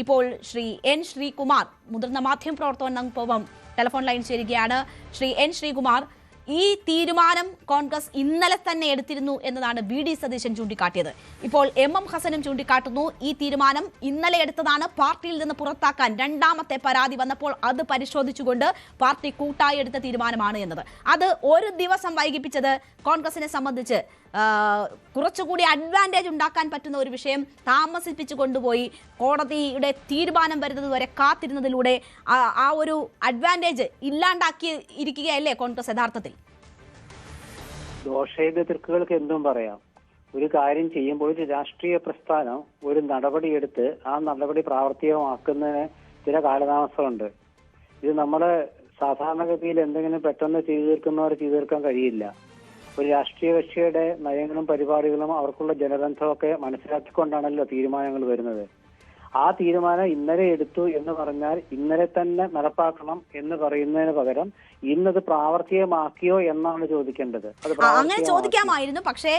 ഇപ്പോൾ ശ്രീ എൻ ശ്രീകുമാർ മുതിർന്ന മാധ്യമപ്രവർത്തകനൊപ്പം telephone line ചേരുകയാണ്. ശ്രീ എൻ ശ്രീകുമാർ, ഈ തീരുമാനം കോൺഗ്രസ് ഇന്നലെ തന്നെ എടുത്തിരുന്നു എന്നതാണ് വി.ഡി. സതീശൻ ചൂണ്ടിക്കാട്ടിയത്. ഇപ്പോൾ എം ഹസനും ചൂണ്ടിക്കാട്ടുന്നു ഈ തീരുമാനം ഇന്നലെ എടുത്തതാണ്, പാർട്ടിയിൽ നിന്ന് പുറത്താക്കാൻ രണ്ടാമത്തെ പരാതി വന്നപ്പോൾ അത് പരിശോധിച്ചുകൊണ്ട് പാർട്ടി കൂട്ടായി എടുത്ത തീരുമാനമാണ് എന്നത്. അത് ഒരു ദിവസം വൈകിപ്പിച്ചത് കോൺഗ്രസിനെ സംബന്ധിച്ച് കുറച്ചുകൂടി അഡ്വാൻറ്റേജ് ഉണ്ടാക്കാൻ പറ്റുന്ന ഒരു വിഷയം താമസിപ്പിച്ചു കൊണ്ടുപോയി കോടതിയുടെ തീരുമാനം വരുന്നത് വരെ കാത്തിരുന്നതിലൂടെ ആ ഒരു അഡ്വാൻറ്റേജ് ഇല്ലാണ്ടാക്കി ഇരിക്കുകയല്ലേ കോൺഗ്രസ് യഥാർത്ഥത്തിൽ? ദോഷേതൃക്കുകൾക്ക് എന്തും പറയാം. ഒരു കാര്യം ചെയ്യുമ്പോൾ ഒരു രാഷ്ട്രീയ പ്രസ്ഥാനം ഒരു നടപടിയെടുത്ത് ആ നടപടി പ്രാവർത്തികമാക്കുന്നതിന് ചില കാലതാമസമുണ്ട്. ഇത് നമ്മള് സാധാരണഗതിയിൽ എന്തെങ്കിലും പെട്ടെന്ന് ചെയ്തു തീർക്കുന്നവർ ചെയ്തു തീർക്കാൻ കഴിയില്ല. ഒരു രാഷ്ട്രീയ കക്ഷിയുടെ നയങ്ങളും പരിപാടികളും അവർക്കുള്ള ജനബന്ധമൊക്കെ മനസ്സിലാക്കിക്കൊണ്ടാണല്ലോ തീരുമാനങ്ങൾ വരുന്നത്. ആ തീരുമാനം ഇന്നലെ എടുത്തു എന്ന് പറഞ്ഞാൽ ഇന്നലെ തന്നെ നടപ്പാക്കണം എന്ന് പറയുന്നതിന് പകരം ഇന്നത് പ്രാവർത്തികമാക്കിയോ എന്നാണ് ചോദിക്കേണ്ടത്. അങ്ങനെ ചോദിക്കാമായിരുന്നു. പക്ഷേ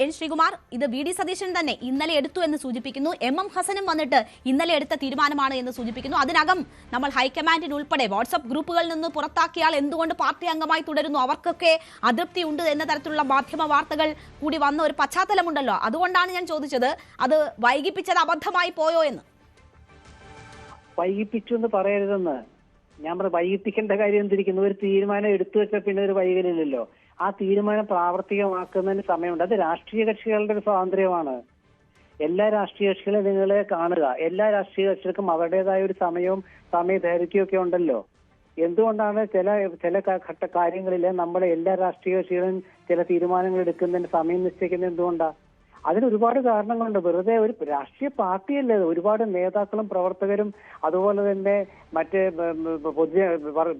എൻ ശ്രീകുമാർ, ഇത് വി.ഡി. സതീശൻ തന്നെ ഇന്നലെ എടുത്തു എന്ന് സൂചിപ്പിക്കുന്നു. എം ഹസനും വന്നിട്ട് ഇന്നലെ എടുത്ത തീരുമാനമാണ് എന്ന് സൂചിപ്പിക്കുന്നു. അതിനകം നമ്മൾ ഹൈക്കമാൻഡിന് ഉൾപ്പെടെ വാട്സ്ആപ്പ് ഗ്രൂപ്പുകളിൽ നിന്ന് പുറത്താക്കിയാൽ എന്തുകൊണ്ട് പാർട്ടി അംഗമായി തുടരുന്നു, അവർക്കൊക്കെ അതൃപ്തി ഉണ്ട് എന്ന തരത്തിലുള്ള മാധ്യമ വാർത്തകൾ കൂടി വന്ന ഒരു പശ്ചാത്തലമുണ്ടല്ലോ. അതുകൊണ്ടാണ് ഞാൻ ചോദിച്ചത്, അത് വൈകിപ്പിച്ചത് അബദ്ധമായി പോയോ എന്ന്. വൈകിപ്പിച്ചു എന്ന് പറയരുതെന്ന് ഞാൻ വൈകിപ്പിക്കേണ്ട കാര്യം എന്തിരിക്കുന്നു? ഒരു തീരുമാനം എടുത്തു വെച്ചാൽ പിന്നെ ഒരു വൈകലില്ലല്ലോ. ആ തീരുമാനം പ്രാവർത്തികമാക്കുന്നതിന് സമയമുണ്ട്. അത് രാഷ്ട്രീയ കക്ഷികളുടെ ഒരു സ്വാതന്ത്ര്യമാണ്. എല്ലാ രാഷ്ട്രീയ കക്ഷികളെ നിങ്ങളെ കാണുക. എല്ലാ രാഷ്ട്രീയ കക്ഷികൾക്കും അവരുടേതായ ഒരു സമയദൈർഘ്യമൊക്കെ ഒക്കെ ഉണ്ടല്ലോ. എന്തുകൊണ്ടാണ് ചില കാര്യങ്ങളിൽ നമ്മളെ എല്ലാ രാഷ്ട്രീയ കക്ഷികളും ചില തീരുമാനങ്ങൾ എടുക്കുന്നതിന് സമയം നിശ്ചയിക്കുന്നത് എന്തുകൊണ്ടാണ്? അതിന് ഒരുപാട് കാരണങ്ങളുണ്ട്. വെറുതെ ഒരു രാഷ്ട്രീയ പാർട്ടിയല്ലേ, ഒരുപാട് നേതാക്കളും പ്രവർത്തകരും അതുപോലെ തന്നെ മറ്റ്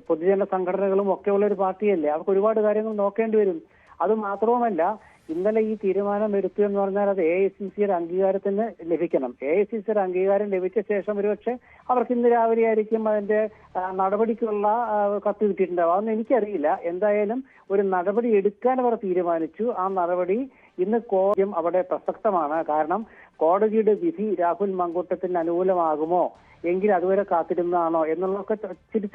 പൊതുജന സംഘടനകളും ഒക്കെ ഉള്ള ഒരു പാർട്ടിയല്ലേ. അവർക്ക് ഒരുപാട് കാര്യങ്ങൾ നോക്കേണ്ടി വരും. അത് മാത്രവുമല്ല, ഇന്നലെ ഈ തീരുമാനം എടുത്തു എന്ന് പറഞ്ഞാൽ അത് AICCയുടെ അംഗീകാരത്തിന് ലഭിക്കണം. AICCയുടെ അംഗീകാരം ലഭിച്ച ശേഷം ഒരുപക്ഷെ അവർക്ക് ഇന്ന് രാവിലെ ആയിരിക്കും അതിന്റെ നടപടിക്കുള്ള കത്ത് കിട്ടിയിട്ടുണ്ടാവും. അതൊന്നും എനിക്കറിയില്ല. എന്തായാലും ഒരു നടപടി എടുക്കാൻ അവർ തീരുമാനിച്ചു. ആ നടപടി ഇന്ന് കോടതി അവിടെ പ്രസക്തമാണ്. കാരണം കോടതിയുടെ വിധി രാഹുൽ മാങ്കൂട്ടത്തിന് അനുകൂലമാകുമോ എങ്കിൽ അതുവരെ കാത്തിരുന്നതാണോ എന്നുള്ളതൊക്കെ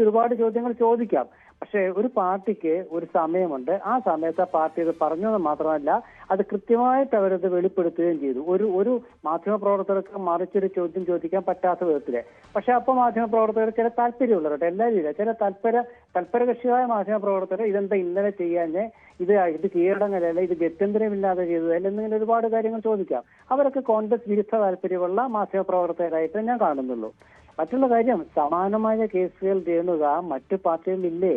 ഒരുപാട് ചോദ്യങ്ങൾ ചോദിക്കാം. പക്ഷെ ഒരു പാർട്ടിക്ക് ഒരു സമയമുണ്ട്. ആ സമയത്ത് ആ പാർട്ടി അത് പറഞ്ഞത് മാത്രമല്ല, അത് കൃത്യമായിട്ട് അവരത് വെളിപ്പെടുത്തുകയും ചെയ്തു. ഒരു മാധ്യമപ്രവർത്തകർക്ക് മറിച്ചൊരു ചോദ്യം ചോദിക്കാൻ പറ്റാത്ത വിധത്തില്. പക്ഷെ അപ്പൊ മാധ്യമപ്രവർത്തകർ ചില താല്പര്യമുള്ളവർ, എല്ലാവരും ഇല്ല, ചില തൽപരകക്ഷിയായ മാധ്യമപ്രവർത്തകർ ഇതെന്താ ഇന്നലെ ചെയ്യാഞ്ഞ്, ഇത് കീഴടങ്ങലല്ല, ഇത് ഗത്യന്തരമില്ലാതെ ചെയ്തതല്ല എന്നിങ്ങനെ ഒരുപാട് കാര്യങ്ങൾ ചോദിക്കാം. അവരൊക്കെ കോൺഗ്രസ് വിരുദ്ധ താല്പര്യമുള്ള മാധ്യമപ്രവർത്തകരായിട്ട് ഞാൻ കാണുന്നുള്ളൂ. മറ്റുള്ള കാര്യം, സമാനമായ കേസുകൾ രേണുക മറ്റു പാർട്ടികളിലില്ലേ?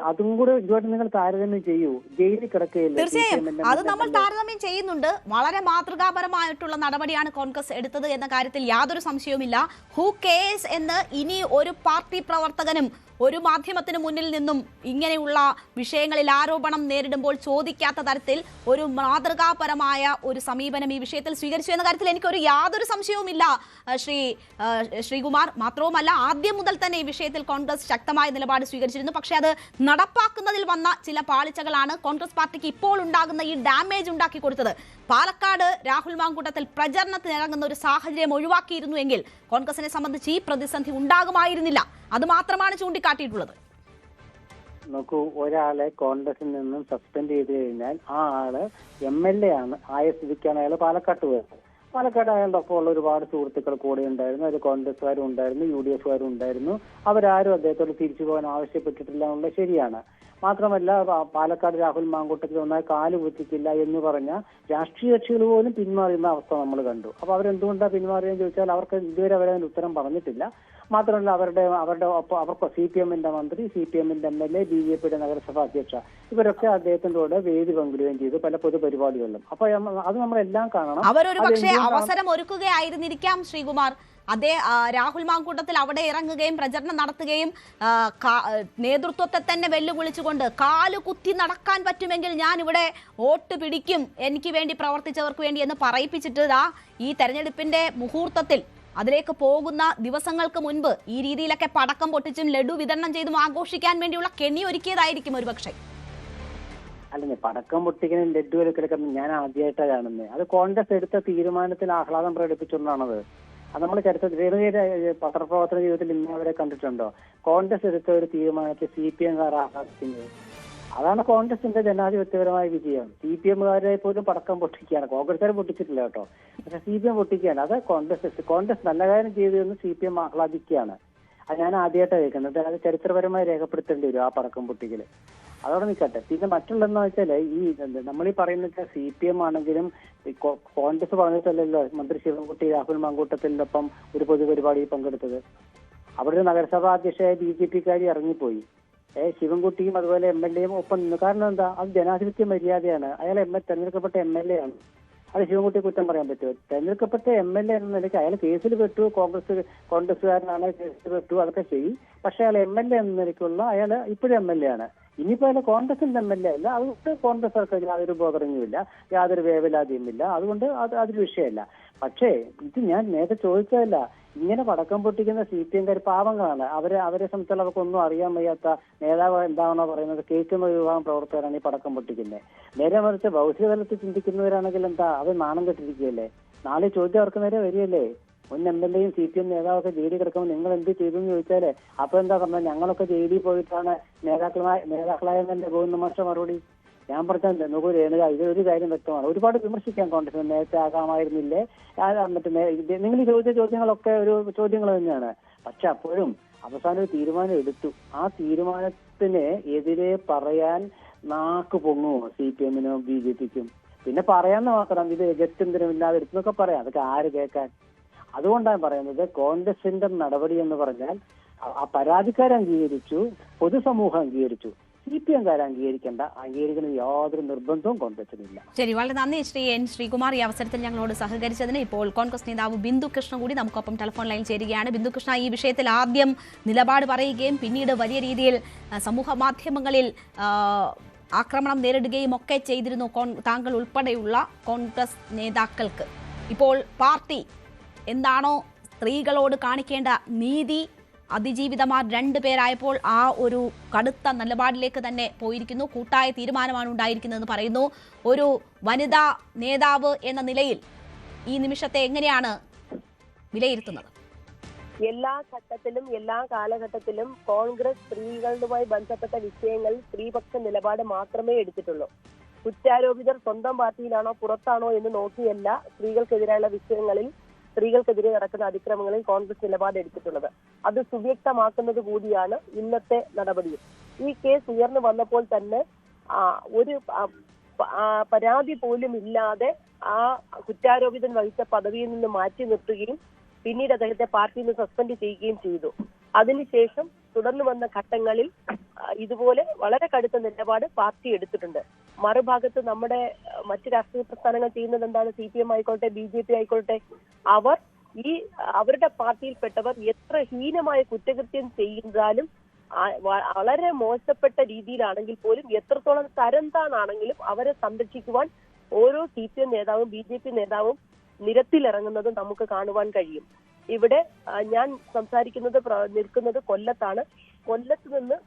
അതും കൂടെ ഇതുമായിട്ട് നിങ്ങൾ താരതമ്യം ചെയ്യൂ. ജയിലിൽ കിടക്കുകയില്ല. തീർച്ചയായും അത് നമ്മൾ താരതമ്യം ചെയ്യുന്നുണ്ട്. വളരെ മാതൃകാപരമായിട്ടുള്ള നടപടിയാണ് കോൺഗ്രസ് എടുത്തത് എന്ന കാര്യത്തിൽ യാതൊരു സംശയവുമില്ല. ഹൂ കെയേഴ്സ് എന്ന് ഇനി ഒരു പാർട്ടി പ്രവർത്തകനും ഒരു മാധ്യമത്തിന് മുന്നിൽ നിന്നും ഇങ്ങനെയുള്ള വിഷയങ്ങളിൽ ആരോപണം നേരിടുമ്പോൾ ചോദിക്കാത്ത തരത്തിൽ ഒരു മാതൃകാപരമായ ഒരു സമീപനം ഈ വിഷയത്തിൽ സ്വീകരിച്ചു എന്ന കാര്യത്തിൽ എനിക്കൊരു യാതൊരു സംശയവുമില്ല ശ്രീകുമാർ. മാത്രവുമല്ല, ആദ്യം മുതൽ തന്നെ ഈ വിഷയത്തിൽ കോൺഗ്രസ് ശക്തമായ നിലപാട് സ്വീകരിച്ചിരുന്നു. പക്ഷേ അത് നടപ്പാക്കുന്നതിൽ വന്ന ചില പാളിച്ചകളാണ് കോൺഗ്രസ് പാർട്ടിക്ക് ഇപ്പോൾ ഉണ്ടാകുന്ന ഈ ഡാമേജ് ഉണ്ടാക്കി കൊടുത്തത്. പാലക്കാട് രാഹുൽ മാങ്കൂട്ടത്തിൽ പ്രചരണത്തിനിറങ്ങുന്ന ഒരു സാഹചര്യം ഒഴിവാക്കിയിരുന്നുവെങ്കിൽ കോൺഗ്രസിനെ സംബന്ധിച്ച് ഈ പ്രതിസന്ധി ഉണ്ടാകുമായിരുന്നില്ല. അത് മാത്രമാണ് ചൂണ്ടിക്കാട്ടിയിട്ടുള്ളത്. നോക്കൂ, ഒരാളെ കോൺഗ്രസിൽ നിന്നും സസ്പെൻഡ് ചെയ്ത് കഴിഞ്ഞാൽ ആ ആള് MLA ആണ് ആയ സ്ഥിതിക്കാണ് അയാൾ പാലക്കാട്ട് പോയത്. പാലക്കാട് അയാളുടെ ഒപ്പം ഉള്ള ഒരുപാട് സുഹൃത്തുക്കൾ കൂടെ ഉണ്ടായിരുന്നു. അതിൽ കോൺഗ്രസ്സുകാരും ഉണ്ടായിരുന്നു, UDFകാരും ഉണ്ടായിരുന്നു. അവരാരും അദ്ദേഹത്തോട് തിരിച്ചു പോകാൻ ആവശ്യപ്പെട്ടിട്ടില്ല എന്നുള്ളത് ശരിയാണ്. മാത്രമല്ല, പാലക്കാട് രാഹുൽ മാങ്കൂട്ടത്തിൽ ഒന്നായി കാല് കുത്തിക്കില്ല എന്ന് പറഞ്ഞ രാഷ്ട്രീയ കക്ഷികൾ പോലും പിന്മാറുന്ന അവസ്ഥ നമ്മൾ കണ്ടു. അപ്പൊ അവരെന്തുകൊണ്ടാണ് പിന്മാറിയെന്ന് ചോദിച്ചാൽ അവർക്ക് ഇതുവരെ അവരതിന് ഉത്തരം പറഞ്ഞിട്ടില്ല. മാത്രമല്ല, അവരുടെ ഒപ്പം അവർക്ക് CPMന്റെ മന്ത്രി, CPMന്റെ MLA, BJPയുടെ നഗരസഭാ അധ്യക്ഷ ഇവരൊക്കെ അദ്ദേഹത്തിന്റെ കൂടെ വേദി പങ്കിടുകയും ചെയ്തു പല പൊതുപരിപാടികളിലും. അപ്പൊ അത് നമ്മളെല്ലാം കാണണം. അവരൊരു പക്ഷേ അവസരം ഒരുക്കുകയായിരുന്നിരിക്കാം ശ്രീകുമാർ. അതേ രാഹുൽ മാങ്കൂട്ടത്തിൽ അവിടെ ഇറങ്ങുകയും പ്രചരണം നടത്തുകയും നേതൃത്വത്തെ തന്നെ വെല്ലുവിളിച്ചുകൊണ്ട് കാല് കുത്തി നടക്കാൻ പറ്റുമെങ്കിൽ ഞാൻ ഇവിടെ വോട്ട് പിടിക്കും, എനിക്ക് വേണ്ടി പ്രവർത്തിച്ചവർക്ക് വേണ്ടി എന്ന് പറയിപ്പിച്ചിട്ട് ഈ തെരഞ്ഞെടുപ്പിന്റെ മുഹൂർത്തത്തിൽ അതിലേക്ക് പോകുന്ന ദിവസങ്ങൾക്ക് മുൻപ് ഈ രീതിയിലൊക്കെ പടക്കം പൊട്ടിച്ചും ലഡു വിതരണം ചെയ്തും ആഘോഷിക്കാൻ വേണ്ടിയുള്ള കെണി ഒരുക്കിയതായിരിക്കും ഒരുപക്ഷെ. അല്ലെങ്കിൽ പടക്കം പൊട്ടിക്കുന്ന ലഡു എടുക്കുന്ന ഞാൻ ആദ്യമായിട്ടാണ് കാണുന്നത്. അത് കോൺഗ്രസ് എടുത്ത തീരുമാനത്തിൽ ആഹ്ലാദം പ്രകടിപ്പിച്ചുകൊണ്ടാണത്. അത് നമ്മൾ ചരിത്രത്തിൽ രേണുകയുടെ പത്രപ്രവർത്തന ജീവിതത്തിൽ ഇന്ന് അവരെ കണ്ടിട്ടുണ്ടോ? കോൺഗ്രസ് എടുത്ത ഒരു തീരുമാനത്തെ CPM-കാർ ആഹ്ലാദിക്കുന്നത്. അതാണ് കോൺഗ്രസിന്റെ ജനാധിപത്യപരമായ വിജയം. CPM-കാരെ പോലും പടക്കം പൊട്ടിക്കുകയാണ്. കോൺഗ്രസ്സുകാർ പൊട്ടിച്ചിട്ടില്ല കേട്ടോ, പക്ഷെ CPM പൊട്ടിക്കുകയാണ്. അത് കോൺഗ്രസ് നല്ല കാര്യം ചെയ്തതെന്ന് CPM ആഹ്ലാദിക്കുകയാണ്. അത് ഞാൻ ആദ്യമായിട്ടാണ് കേൾക്കുന്നത്. അത് ചരിത്രപരമായി രേഖപ്പെടുത്തേണ്ടി വരും ആ പടക്കം പൊട്ടിക്കല്. അതോടെ നിൽക്കട്ടെ. പിന്നെ മറ്റുള്ളതെന്ന് വെച്ചാൽ ഈ നമ്മൾ ഈ പറയുന്നത് CPM ആണെങ്കിലും കോൺഗ്രസ് പറഞ്ഞിട്ടല്ലല്ലോ മന്ത്രി ശിവൻകുട്ടി രാഹുൽ മാങ്കൂട്ടത്തിനൊപ്പം ഒരു പൊതുപരിപാടിയിൽ പങ്കെടുത്തത്. അവിടെ ഒരു നഗരസഭാ അധ്യക്ഷയായ BJP-കാരി ഇറങ്ങിപ്പോയി. ശിവൻകുട്ടിയും അതുപോലെ MLA-യും ഒപ്പം നിന്നു. കാരണം എന്താ? അത് ജനാധിപത്യ മര്യാദയാണ്. അയാൾ തെരഞ്ഞെടുക്കപ്പെട്ട MLA ആണ്. അത് ശിവൻകുട്ടിയെ കുറ്റം പറയാൻ പറ്റുമോ? തെരഞ്ഞെടുക്കപ്പെട്ട MLA എന്ന നിലയ്ക്ക് അയാൾ കേസിൽ പെട്ടു, കോൺഗ്രസ്സുകാരനാണ്, കേസിൽ പെട്ടു, അതൊക്കെ ചെയ്യും. പക്ഷെ അയാൾ MLA എന്ന നിലയ്ക്കുള്ള അയാൾ ഇപ്പോഴും MLA ആണ്. ഇനിയിപ്പോ അയാൾ കോൺഗ്രസിന്റെ MLA അല്ല. അതുകൊണ്ട് കോൺഗ്രസ്സുകാർക്ക് യാതൊരു ബോധറിങ്ങുമില്ല, യാതൊരു വേവലാതിയുമില്ല. അതുകൊണ്ട് അതൊരു വിഷയമല്ല. പക്ഷേ ഇത് ഞാൻ നേരത്തെ ചോദിച്ചതല്ല. ഇങ്ങനെ പടക്കം പൊട്ടിക്കുന്ന CPM-കാർ പാവങ്ങളാണ്. അവരെ സംബന്ധിച്ചുള്ള അവർക്കൊന്നും അറിയാൻ വയ്യാത്ത നേതാവ് എന്താണോ പറയുന്നത് കേൾക്കുന്ന ഒരു വിഭാഗം പ്രവർത്തകരാണ് ഈ പടക്കം പൊട്ടിക്കുന്നത്. നേരെ മറിച്ച് ഭൗതിക തലത്തിൽ ചിന്തിക്കുന്നവരാണെങ്കിൽ എന്താ, അവർ നാണം കെട്ടിരിക്കുകയല്ലേ? നാളെ ചോദ്യം അവർക്ക് നേരെ വരികയല്ലേ? മുൻ MLA-യും CPM നേതാവൊക്കെ ജയിലിൽ കിടക്കുമ്പോൾ നിങ്ങൾ എന്ത് ചെയ്തു എന്ന് ചോദിച്ചാലേ അപ്പൊ എന്താ പറഞ്ഞത്? ഞങ്ങളൊക്കെ ജയിലിൽ പോയിട്ടാണ് നേതാക്കളായെന്നെ പോകുന്ന മാഷ മറുപടി. ഞാൻ പറഞ്ഞത് നോക്കൂ രേണുക, ഇതൊരു കാര്യം വ്യക്തമാണ്. ഒരുപാട് വിമർശിക്കാൻ കോൺഗ്രസ് നേരത്തെ ആകാമായിരുന്നില്ലേ, മറ്റേ നിങ്ങൾ ഈ ചോദിച്ച ചോദ്യങ്ങളൊക്കെ ഒരു ചോദ്യങ്ങൾ തന്നെയാണ്. പക്ഷെ അപ്പോഴും അവസാനം ഒരു തീരുമാനം എടുത്തു. ആ തീരുമാനത്തിന് എതിരെ പറയാൻ നാക്ക് പൊങ്ങുമോ CPM-നും BJP-ക്കും? പിന്നെ പറയാന്ന് മാത്രം ഇത് ഗത്യന്തരമില്ലാതെ എടുത്തെന്നൊക്കെ പറയാം. അതൊക്കെ ആര് കേൾക്കാൻ? അതുകൊണ്ടാണ് പറയുന്നത് കോൺഗ്രസിന്റെ നടപടി എന്ന് പറഞ്ഞാൽ ആ പരാതിക്കാരെ അംഗീകരിച്ചു, പൊതുസമൂഹം അംഗീകരിച്ചു. CPM-കാരെ അംഗീകരിക്കുന്ന യാതൊരു നിർബന്ധവും കോൺഗ്രസിനില്ല. ശരി, വളരെ നന്ദി ശ്രീ N. ശ്രീകുമാർ ഈ അവസരത്തിൽ ഞങ്ങളോട് സഹകരിച്ചതിന്. ഇപ്പോൾ കോൺഗ്രസ് നേതാവ് ബിന്ദു കൃഷ്ണ കൂടി നമുക്കൊപ്പം ടെലിഫോൺ ലൈൻ ചേരുകയാണ്. ബിന്ദു കൃഷ്ണ, ഈ വിഷയത്തിൽ ആദ്യം നിലപാട് പറയുകയും പിന്നീട് വലിയ രീതിയിൽ സമൂഹ മാധ്യമങ്ങളിൽ ആക്രമണം നേരിടുകയും ഒക്കെ ചെയ്തിരുന്നു താങ്കൾ ഉൾപ്പെടെയുള്ള കോൺഗ്രസ് നേതാക്കൾക്ക്. ഇപ്പോൾ പാർട്ടി എന്താണോ സ്ത്രീകളോട് കാണിക്കേണ്ട നീതി, അതിജീവിതമാർ 2 പേരായപ്പോൾ ആ ഒരു കടുത്ത നിലപാടിലേക്ക് തന്നെ പോയിരിക്കുന്നു. കൂട്ടായ തീരുമാനമാണ് ഉണ്ടായിരിക്കുന്നതെന്ന് പറയുന്നു. ഒരു വനിതാ നേതാവ് എന്ന നിലയിൽ ഈ നിമിഷത്തെ എങ്ങനെയാണ് വിലയിരുത്തുന്നത്? എല്ലാ ഘട്ടത്തിലും എല്ലാ കാലഘട്ടത്തിലും കോൺഗ്രസ് സ്ത്രീകളുമായി ബന്ധപ്പെട്ട വിഷയങ്ങളിൽ സ്ത്രീപക്ഷ നിലപാട് മാത്രമേ എടുത്തിട്ടുള്ളൂ. കുറ്റാരോപിതർ സ്വന്തം പാർട്ടിയിലാണോ പുറത്താണോ എന്ന് നോക്കിയല്ല സ്ത്രീകൾക്കെതിരായുള്ള വിഷയങ്ങളിൽ, സ്ത്രീകൾക്കെതിരെ നടക്കുന്ന അതിക്രമങ്ങളിൽ കോൺഗ്രസ് നിലപാട് എടുത്തിട്ടുള്ളത്. അത് സുവ്യക്തമാക്കുന്നത് കൂടിയാണ് ഇന്നത്തെ നടപടിയും. ഈ കേസ് ഉയർന്നു വന്നപ്പോൾ തന്നെ ഒരു പരാതി പോലും ഇല്ലാതെ ആ കുറ്റാരോപിതൻ വഹിച്ച പദവിയിൽ നിന്ന് മാറ്റി നിർത്തുകയും പിന്നീട് അദ്ദേഹത്തെ പാർട്ടിയിൽ നിന്ന് സസ്പെൻഡ് ചെയ്യുകയും ചെയ്തു. അതിനുശേഷം തുടർന്ന് വന്ന ഘട്ടങ്ങളിൽ ഇതുപോലെ വളരെ കടുത്ത നിലപാട് പാർട്ടി എടുത്തിട്ടുണ്ട്. മറുഭാഗത്ത് നമ്മുടെ മറ്റു രാഷ്ട്രീയ പ്രസ്ഥാനങ്ങൾ ചെയ്യുന്നത് എന്താണ്? CPM ആയിക്കോട്ടെ, BJP ആയിക്കോട്ടെ, അവരുടെ പാർട്ടിയിൽപ്പെട്ടവർ എത്ര ഹീനമായ കുറ്റകൃത്യം ചെയ്താലും വളരെ മോശപ്പെട്ട രീതിയിലാണെങ്കിൽ പോലും, എത്രത്തോളം തരംതാണാണെങ്കിലും അവരെ സംരക്ഷിക്കുവാൻ ഓരോ CPM നേതാവും BJP നേതാവും നിരത്തിലിറങ്ങുന്നത് നമുക്ക് കാണുവാൻ കഴിയും. ഇവിടെ ഞാൻ നിൽക്കുന്നത് കൊല്ലത്താണ്. കൊല്ലത്ത് നിന്ന്